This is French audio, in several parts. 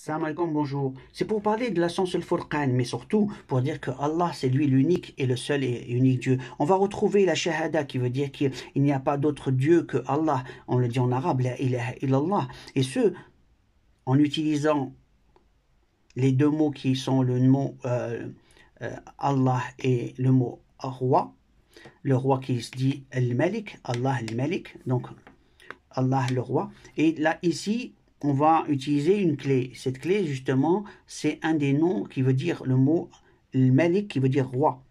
Salam alaikum, bonjour. C'est pour parler de la science al-Furqan, mais surtout pour dire que Allah, c'est lui l'unique et le seul et unique Dieu. On va retrouver la shahada qui veut dire qu'il n'y a pas d'autre Dieu que Allah. On le dit en arabe, la ilaha illallah. Et ce, en utilisant les deux mots qui sont le mot Allah et le mot roi. Le roi qui se dit al-Malik, Allah al-Malik, donc Allah le roi. Et là, ici, on va utiliser une clé. Cette clé, justement, c'est un des noms qui veut dire le mot Malik, qui veut dire roi.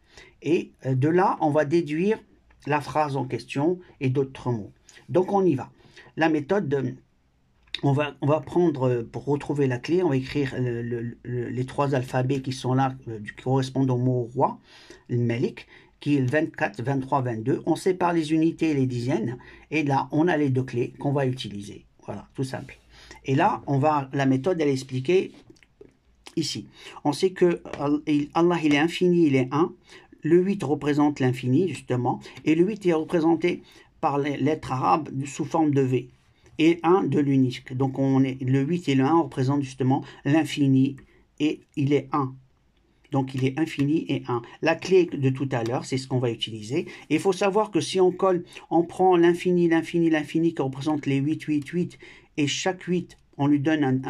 Et de là, on va déduire la phrase en question et d'autres mots. Donc, on y va. La méthode, on va prendre, pour retrouver la clé, on va écrire les trois alphabets qui sont là, qui correspondent au mot roi, le Malik, qui est le 24, 23, 22. On sépare les unités et les dizaines. Et là, on a les deux clés qu'on va utiliser. Voilà, tout simple. Et là, la méthode, elle est expliquée ici. On sait que Allah, il est infini, il est 1. Le 8 représente l'infini, justement. Et le 8 est représenté par les lettres arabes sous forme de V. Et 1 de l'unique. Donc, le 8 et le 1 représentent justement l'infini. Et il est 1. Donc, il est infini et 1. La clé de tout à l'heure, c'est ce qu'on va utiliser. Et il faut savoir que si on colle, on prend l'infini, l'infini, l'infini qui représente les 8, 8, 8, et chaque 8, on lui donne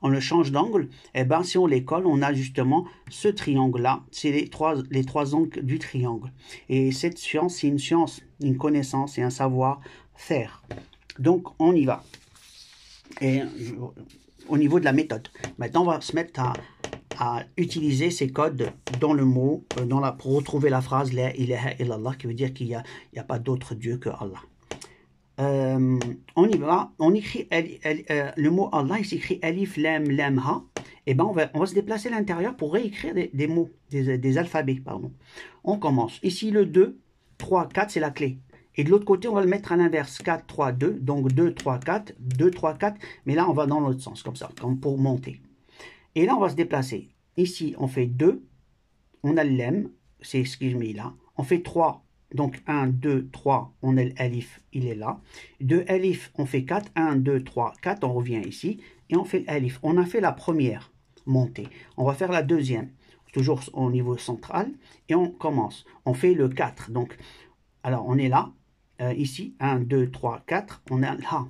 on le change d'angle, et bien si on les colle, on a justement ce triangle-là. C'est les trois angles du triangle. Et cette science, c'est une science, une connaissance et un savoir-faire. Donc, on y va. Et au niveau de la méthode. Maintenant, on va se mettre à utiliser ces codes dans le mot, pour retrouver la phrase La ilaha illallah, qui veut dire qu'il n'y a pas d'autre Dieu que Allah. On y va, on écrit le mot Allah, il s'écrit Alif, Lam, Lam, Ha. Et ben on va se déplacer à l'intérieur pour réécrire des mots, des alphabets, pardon. On commence. Ici, le 2, 3, 4, c'est la clé. Et de l'autre côté, on va le mettre à l'inverse. 4, 3, 2. Donc 2, 3, 4. 2, 3, 4. Mais là, on va dans l'autre sens, comme ça, comme pour monter. Et là, on va se déplacer. Ici, on fait 2. On a le lem. C'est ce que je mets là. On fait 3. Donc 1, 2, 3. On a l'alif. Il est là. De alif, on fait 4. 1, 2, 3, 4. On revient ici. Et on fait l'alif. On a fait la première montée. On va faire la deuxième. Toujours au niveau central. Et on commence. On fait le 4. Donc, alors, on est là. Ici, 1, 2, 3, 4. On a Ha.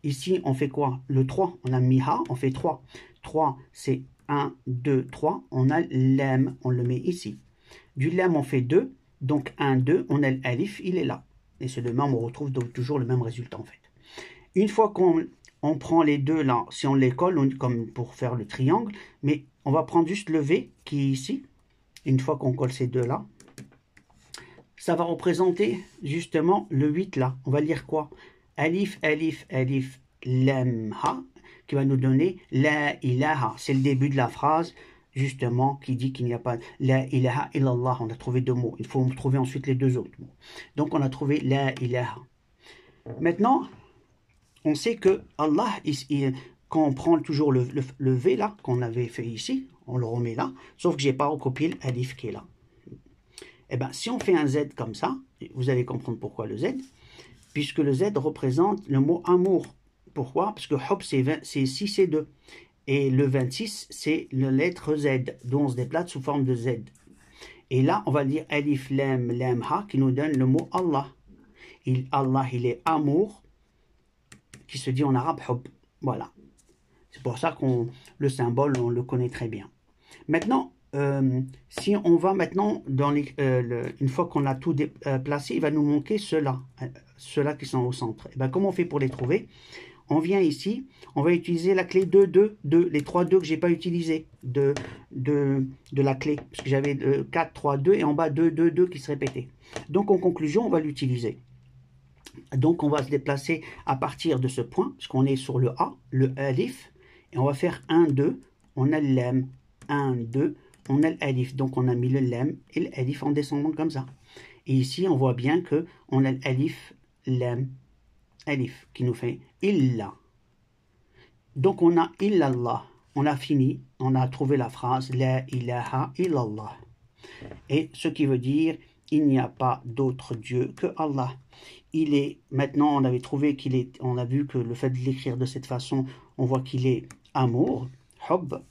Ici, on fait quoi? Le 3. On a mis Ha. On fait 3. 3, c'est 1, 2, 3, on a l'em, on le met ici. Du lem, on fait 2, donc 1, 2, on a l'alif, il est là. Et c'est le même, on retrouve donc toujours le même résultat en fait. Une fois qu'on prend les deux là, si on les colle, comme pour faire le triangle, mais on va prendre juste le V qui est ici. Une fois qu'on colle ces deux là, ça va représenter justement le 8 là. On va lire quoi? Alif, alif, alif, lem, ha, qui va nous donner la ilaha. C'est le début de la phrase, justement, qui dit qu'il n'y a pas la ilaha illallah. On a trouvé deux mots. Il faut trouver ensuite les deux autres mots. Donc, on a trouvé la ilaha. Maintenant, on sait que Allah, quand on prend toujours le V là, qu'on avait fait ici, on le remet là, sauf que je n'ai pas recopié l'alif qui est là. Eh bien, si on fait un Z comme ça, vous allez comprendre pourquoi le Z, puisque le Z représente le mot amour. Pourquoi? Parce que hop, c'est 6 et 2. Et le 26, c'est la lettre Z, dont on se déplace sous forme de Z. Et là, on va dire Alif, Lam, Lam, Ha, qui nous donne le mot Allah. Allah, il est amour, qui se dit en arabe hub. Voilà. C'est pour ça que le symbole, on le connaît très bien. Maintenant, si on va maintenant, une fois qu'on a tout placé, il va nous manquer ceux-là qui sont au centre. Et bien, comment on fait pour les trouver? On vient ici, on va utiliser la clé 2, 2, 2, les 3 2 que je n'ai pas utilisé de la clé, parce que j'avais 4, 3, 2, et en bas 2, 2, 2 qui se répétaient. Donc en conclusion, on va l'utiliser. Donc on va se déplacer à partir de ce point, parce qu'on est sur le A, le alif, et on va faire 1, 2, on a le lem, 1, 2, on a l'alif, donc on a mis le lem et l'alif en descendant comme ça. Et ici, on voit bien qu'on a l'alif, lem, alif, qui nous fait illa. Donc on a illallah, on a fini, on a trouvé la phrase la ilaha illallah. Et ce qui veut dire il n'y a pas d'autre Dieu que Allah. Il est, maintenant on avait trouvé on a vu que le fait de l'écrire de cette façon, on voit qu'il est amour, Hubb,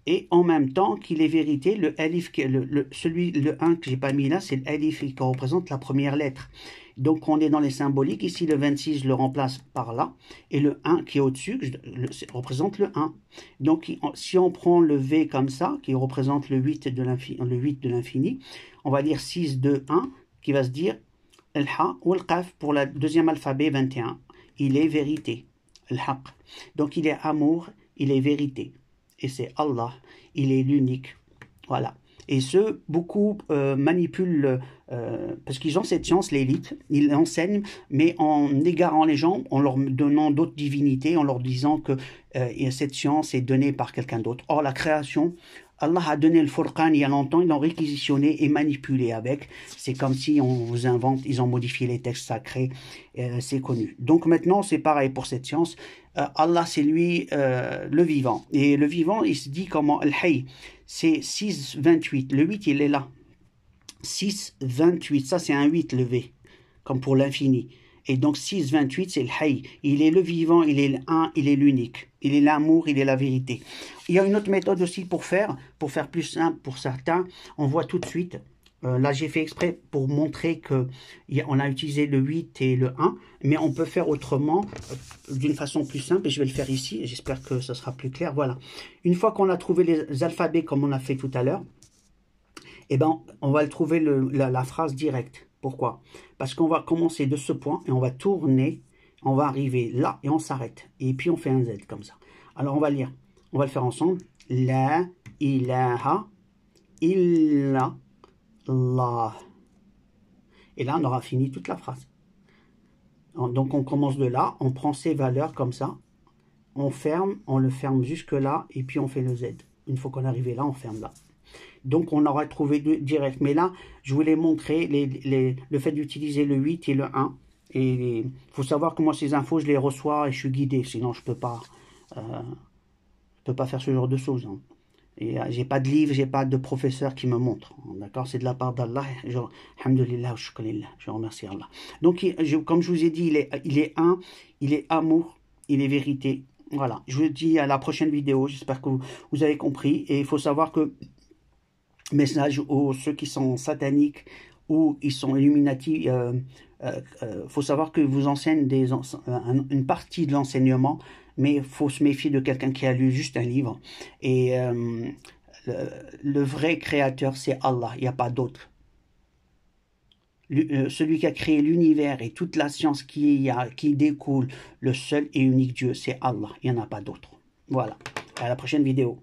et en même temps qu'il est vérité, le alif, le 1 que j'ai pas mis là, c'est l'alif qui représente la première lettre. Donc on est dans les symboliques, ici le 26 je le remplace par là, et le 1 qui est au-dessus représente le 1. Donc si on prend le V comme ça, qui représente le 8 de l'infini, on va dire 6, 2, 1, qui va se dire al-ha ou al-qaf pour le deuxième alphabet 21. Il est vérité, al-haq. Donc il est amour, il est vérité. Et c'est Allah, il est l'unique. Voilà. Et beaucoup manipulent, parce qu'ils ont cette science, l'élite, ils l'enseignent, mais en égarant les gens, en leur donnant d'autres divinités, en leur disant que cette science est donnée par quelqu'un d'autre. Or, la création, Allah a donné le Furqan il y a longtemps, ils l'ont réquisitionné et manipulé avec. C'est comme si on vous invente, ils ont modifié les textes sacrés, c'est connu. Donc maintenant, c'est pareil pour cette science. Allah, c'est lui le vivant. Et le vivant, il se dit comment Al-Hayy, c'est 6, 28. Le 8, il est là. 6, 28. Ça, c'est un 8 levé, comme pour l'infini. Et donc 6, 28, c'est le Hayy. Il est le vivant, il est l'un, il est l'unique. Il est l'amour, il est la vérité. Il y a une autre méthode aussi pour faire plus simple pour certains. On voit tout de suite. Là, j'ai fait exprès pour montrer qu'on a utilisé le 8 et le 1, mais on peut faire autrement, d'une façon plus simple, et je vais le faire ici, j'espère que ça sera plus clair. Voilà. Une fois qu'on a trouvé les alphabets comme on a fait tout à l'heure, eh ben, on va trouver la phrase directe. Pourquoi? Parce qu'on va commencer de ce point, et on va tourner, on va arriver là, et on s'arrête. Et puis on fait un Z comme ça. Alors on va lire, on va le faire ensemble. La ilaha illa Allah. Et là, on aura fini toute la phrase. Donc, on commence de là, on prend ces valeurs comme ça, on ferme, on le ferme jusque là, et puis on fait le Z. Une fois qu'on est arrivé là, on ferme là. Donc, on aura trouvé direct. Mais là, je voulais montrer le fait d'utiliser le 8 et le 1. Et il faut savoir que moi, ces infos, je les reçois et je suis guidé. Sinon, je ne peux pas faire ce genre de choses. Hein. Et j'ai pas de livre, j'ai pas de professeur qui me montre. D'accord? C'est de la part d'Allah. Alhamdulillah, je remercie Allah. Donc, comme je vous ai dit, il est un, il est amour, il est vérité. Voilà. Je vous dis à la prochaine vidéo. J'espère que vous avez compris. Et il faut savoir que, message aux ceux qui sont sataniques ou ils sont Illuminati, faut savoir que vous enseigne une partie de l'enseignement, mais il faut se méfier de quelqu'un qui a lu juste un livre. Et le vrai créateur, c'est Allah, il n'y a pas d'autre. Celui qui a créé l'univers et toute la science qui découle, le seul et unique Dieu, c'est Allah, il n'y en a pas d'autre. Voilà, à la prochaine vidéo.